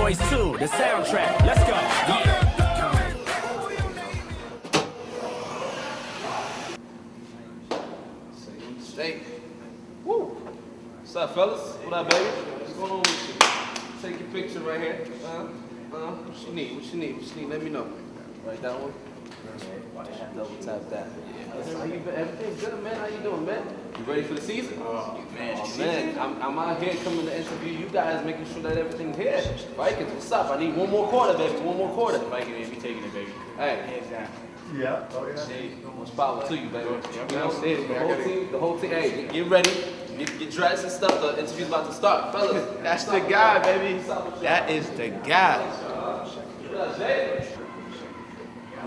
Boys 2, the soundtrack. Let's go. Yeah. Salem State. Woo. What's up, fellas? What up, baby? What's going on with you? Take your picture right here. What you need? What you need? What you need? Let me know. Right that one. Double tap that. Everything's good, man. How you doing, man? You ready for the season? Man, I'm out here coming to interview you guys, making sure that everything's here. Vikings, what's up? I need one more quarter, baby. One more quarter. Vikings, be taking it, baby. Hey. Yeah. Oh, yeah. Hey, much power to you, baby. The whole team. Hey, get ready. Get dressed and stuff. The interview's about to start. Fellas. That's the guy, baby. That is the guy. What up, Jay?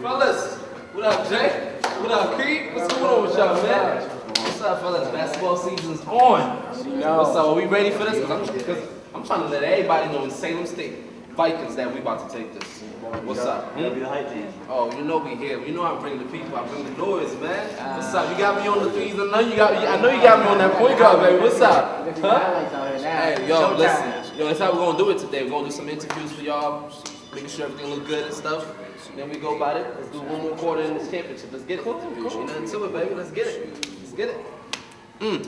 Fellas. What up, Jay? What up, Creed? What's going on with y'all, man? What's up, fellas? Basketball season's on. What's up? Are we ready for this? Because I'm trying to let everybody know in Salem State Vikings that we about to take this. What's up? Be the hype team. Oh, you know we here. You know I bring the people. I bring the noise, man. What's up? You got me on the threes. I know you got me on that point guard, baby. What's up? Huh? Hey, yo, listen. Yo, that's how we're gonna do it today. We're gonna do some interviews for y'all, making sure everything look good and stuff. Then we go about it. Let's do one more quarter in this championship. Let's get it. Ain't nothing to it, baby. Let's get it. Let's get it. You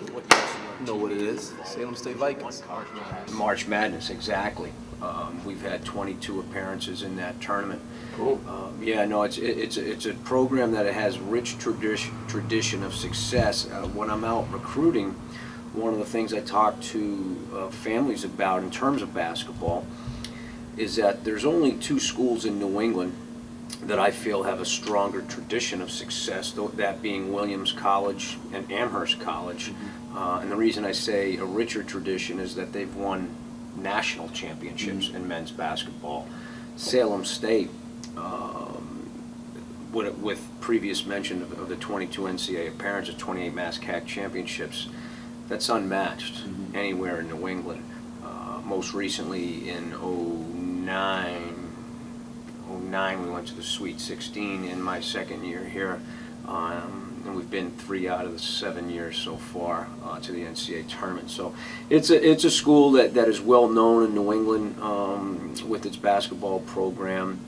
know what it is. Salem State Vikings. March Madness, exactly. We've had 22 appearances in that tournament. Cool. Yeah, no, it's a program that has rich tradition of success. When I'm out recruiting, one of the things I talk to families about in terms of basketball is that there's only 2 schools in New England that I feel have a stronger tradition of success, that being Williams College and Amherst College. And the reason I say a richer tradition is that they've won national championships in men's basketball. Salem State, with previous mention of the 22 NCAA appearances, 28 MASCAC championships, that's unmatched anywhere in New England. Most recently in 09 we went to the Sweet 16 in my second year here, and we've been 3 out of the 7 years so far to the NCAA tournament. So it's a school that is well known in New England with its basketball program.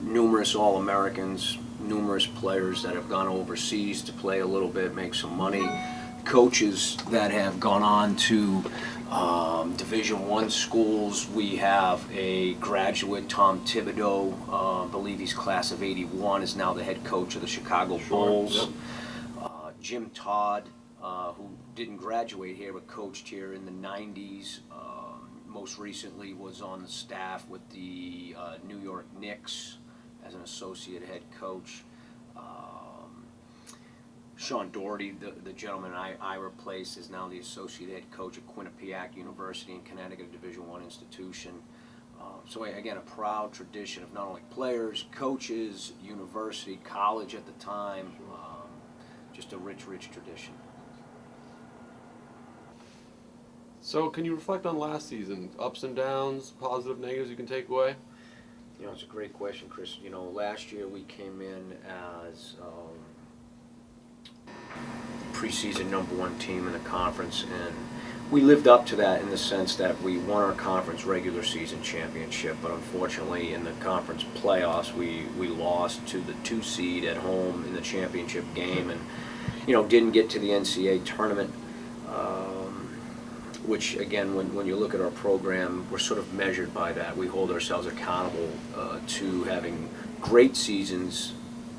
Numerous All-Americans, numerous players that have gone overseas to play a little bit, make some money, coaches that have gone on to Division I schools. We have a graduate, Tom Thibodeau, I believe he's class of '81, is now the head coach of the Chicago Bulls. Jim Todd, who didn't graduate here but coached here in the '90s, most recently was on the staff with the New York Knicks as an associate head coach. Sean Doherty, the gentleman I replaced, is now the associate head coach at Quinnipiac University in Connecticut, Division I institution. So again, a proud tradition of not only players, coaches, university, college at the time, just a rich tradition. So can you reflect on last season? Ups and downs, positive, negatives you can take away? You know, it's a great question, Chris. You know, last year we came in as preseason #1 team in the conference, and we lived up to that in the sense that we won our conference regular season championship, but unfortunately in the conference playoffs we lost to the 2 seed at home in the championship game, and didn't get to the NCAA tournament, which again, when you look at our program, we're sort of measured by that. We hold ourselves accountable to having great seasons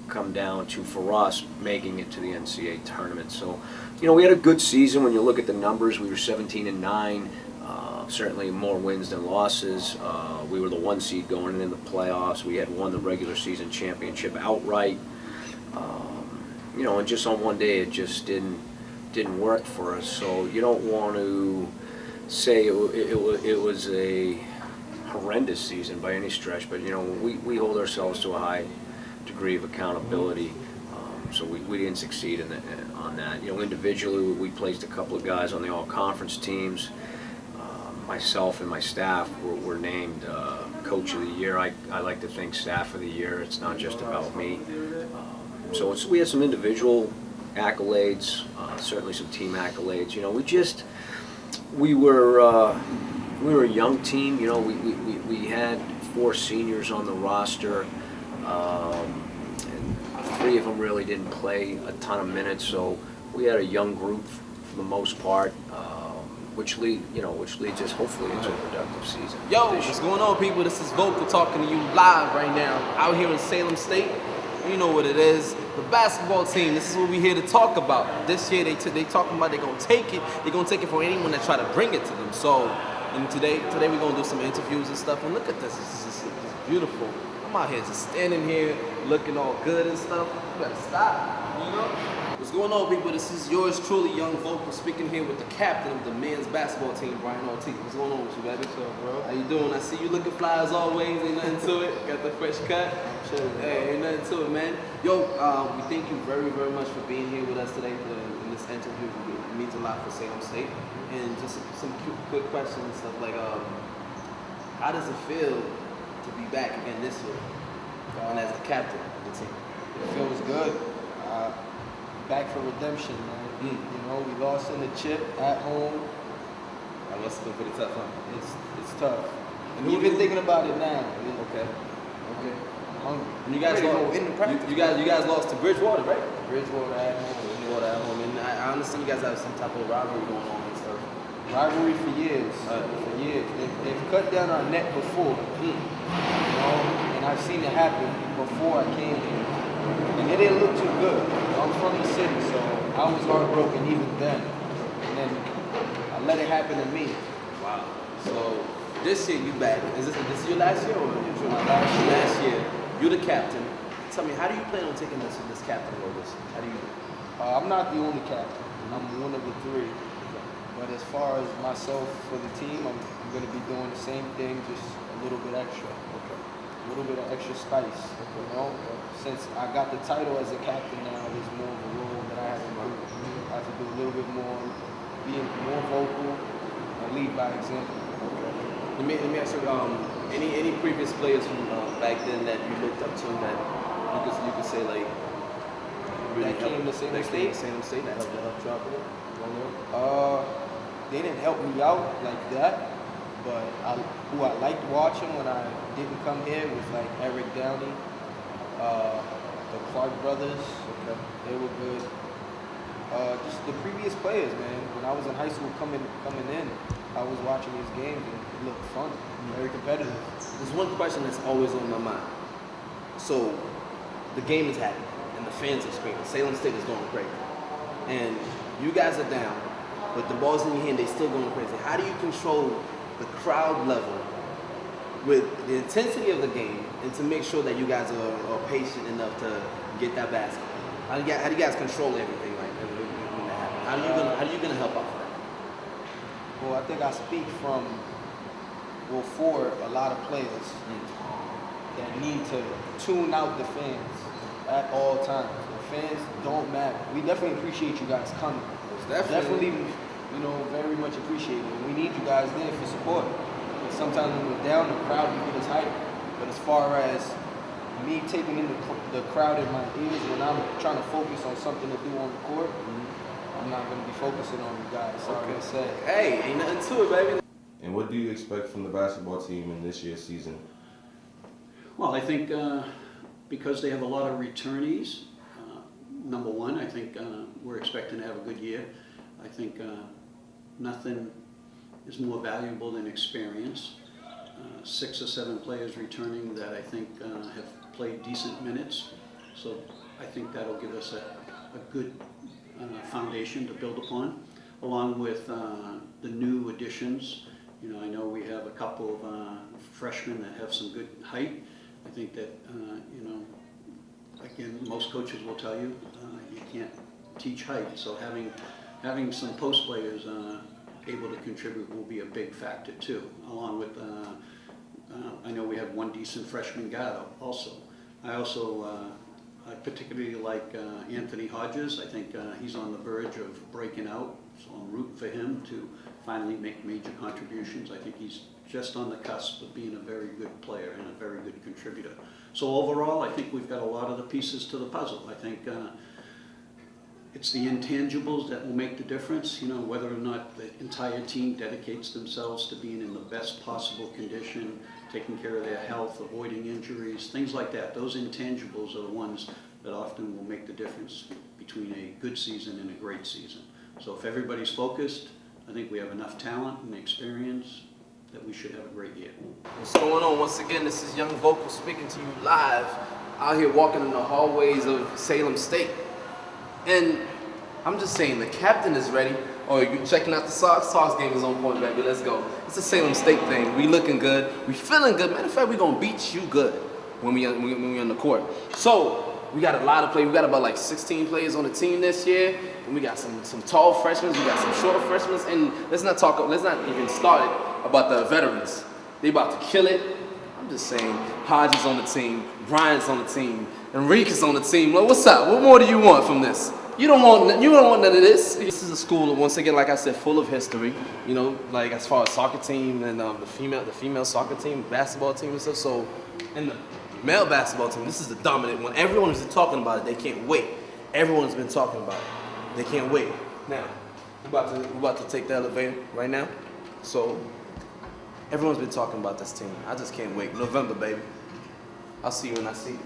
come down to, for us, making it to the NCAA tournament. So, we had a good season. When you look at the numbers, we were 17-9, certainly more wins than losses. We were the 1 seed going into the playoffs. We had won the regular season championship outright. And just on one day, it just didn't work for us. So you don't want to say it was a horrendous season by any stretch, but we hold ourselves to a high degree of accountability, so we didn't succeed on that. Individually, we placed a couple of guys on the all-conference teams. Myself and my staff were named Coach of the Year. I like to think Staff of the Year. It's not just about me. So we had some individual accolades, certainly some team accolades. We were we were a young team. You know, we had 4 seniors on the roster, and 3 of them really didn't play a ton of minutes. So we had a young group for the most part, which leads us hopefully into a productive season. Yo, what's going on, people? This is Vokal talking to you live right now out here in Salem State. You know what it is. The basketball team, this is what we're here to talk about. This year, they talking about they're going to take it. They're going to take it for anyone that try to bring it to them. So, and today we're going to do some interviews and stuff. And look at this. This is beautiful. I'm out here just standing here looking all good and stuff. You better stop, you know? What's going on, people? This is yours truly, Young Vokal, speaking here with the captain of the men's basketball team, Brian Ortiz. What's going on with you, baby? What's up, bro? How you doing? I see you looking fly as always. Ain't nothing to it. Got the fresh cut. Hey, ain't nothing to it, man. Yo, we thank you very, very much for being here with us today in this interview. It means a lot for Salem State. And just some quick questions and stuff like, how does it feel to be back again this year and as the captain of the team? It feels good. Back for redemption, man. You know, we lost in the chip at home. That must have been pretty tough, huh? It's tough. And even thinking about it now. Okay. I'm hungry. And you guys lost. You guys lost to Bridgewater, right? Bridgewater at home. Bridgewater at home, and I understand you guys have some type of rivalry going on and stuff. Rivalry for years. For years. They've cut down our net before. You know, and I've seen it happen before I came here. And it didn't look too good. I'm from the city, so I was heartbroken even then. And then I let it happen to me. Wow. So this year you back. Is this your last year or your My last year. Last year. You're the captain. Tell me, how do you plan on taking this captain role? How do you do? I'm not the only captain. I'm one of the 3. But as far as myself for the team, I'm going to be doing the same thing, just a little bit extra. A little bit of extra spice, you know? Since I got the title as a captain now, there's more of a role that I have to do. I have to do a little bit more, being more vocal, and lead by example. Let me ask you, any previous players from back then that you looked up to that you could say like really That came to Salem State? Salem State that helped you out with it? They didn't help me out like that, but who I liked watching when I didn't come here was like Eric Downey, the Clark brothers. Okay. They were good. Just the previous players, man. When I was in high school coming in, I was watching these games and it looked fun, very competitive. There's one question that's always on my mind. So the game is happening and the fans are screaming. Salem State is going crazy. And you guys are down, but the ball's in your hand, they still going crazy. How do you control the crowd level with the intensity of the game and to make sure that you guys are patient enough to get that basket? How do you guys control everything like when that happens? How are you gonna help out for that? Well, I think I speak for a lot of players that need to tune out the fans at all times. The fans don't matter. We definitely appreciate you guys coming. Definitely, you know, very much appreciate it. We need you guys there for support. And sometimes when we're down, the crowd can get us hype. But as far as me taking in the crowd in my ears when I'm trying to focus on something to do on the court, I'm not going to be focusing on you guys. Sorry to say. Hey, ain't nothing to it, baby. And what do you expect from the basketball team in this year's season? Well, I think because they have a lot of returnees, number one, I think we're expecting to have a good year. I think nothing is more valuable than experience. 6 or 7 players returning that I think have played decent minutes. So I think that'll give us a good foundation to build upon, along with the new additions. You know, I know we have a couple of freshmen that have some good height. I think that, you know, again, most coaches will tell you you can't teach height. So having some post players able to contribute will be a big factor too, along with I know we have one decent freshman guard also. I particularly like Anthony Hodges. I think he's on the verge of breaking out, so I'm rooting for him to finally make major contributions. I think he's just on the cusp of being a very good player and a very good contributor. So overall, I think we've got a lot of the pieces to the puzzle. I think it's the intangibles that will make the difference, you know, whether or not the entire team dedicates themselves to being in the best possible condition, taking care of their health, avoiding injuries, things like that. Those intangibles are the ones that often will make the difference between a good season and a great season. So if everybody's focused, I think we have enough talent and experience that we should have a great year. What's going on? Once again, this is Young Vokal speaking to you live out here walking in the hallways of Salem State. And I'm just saying, the captain is ready. Oh, you checking out the Sox? Sox game is on point, baby. Let's go. It's a Salem State thing. We looking good. We feeling good. Matter of fact, we gonna beat you good when we on the court. So we got a lot of players. We got about like 16 players on the team this year. And we got some tall freshmen. We got some short freshmen. And let's not even start about the veterans. They about to kill it. I'm just saying, Hodges on the team, Bryant's on the team, Enrique's on the team. Like, what's up? What more do you want from this? You don't want none of this. This is a school, once again, like I said, full of history. You know, like as far as soccer team and the female soccer team, basketball team and stuff. So, and the male basketball team, this is the dominant one. Everyone is talking about it. They can't wait. Everyone's been talking about it. They can't wait. Now, we're about to take the elevator right now. So, everyone's been talking about this team. I just can't wait. November, baby. I'll see you when I see you.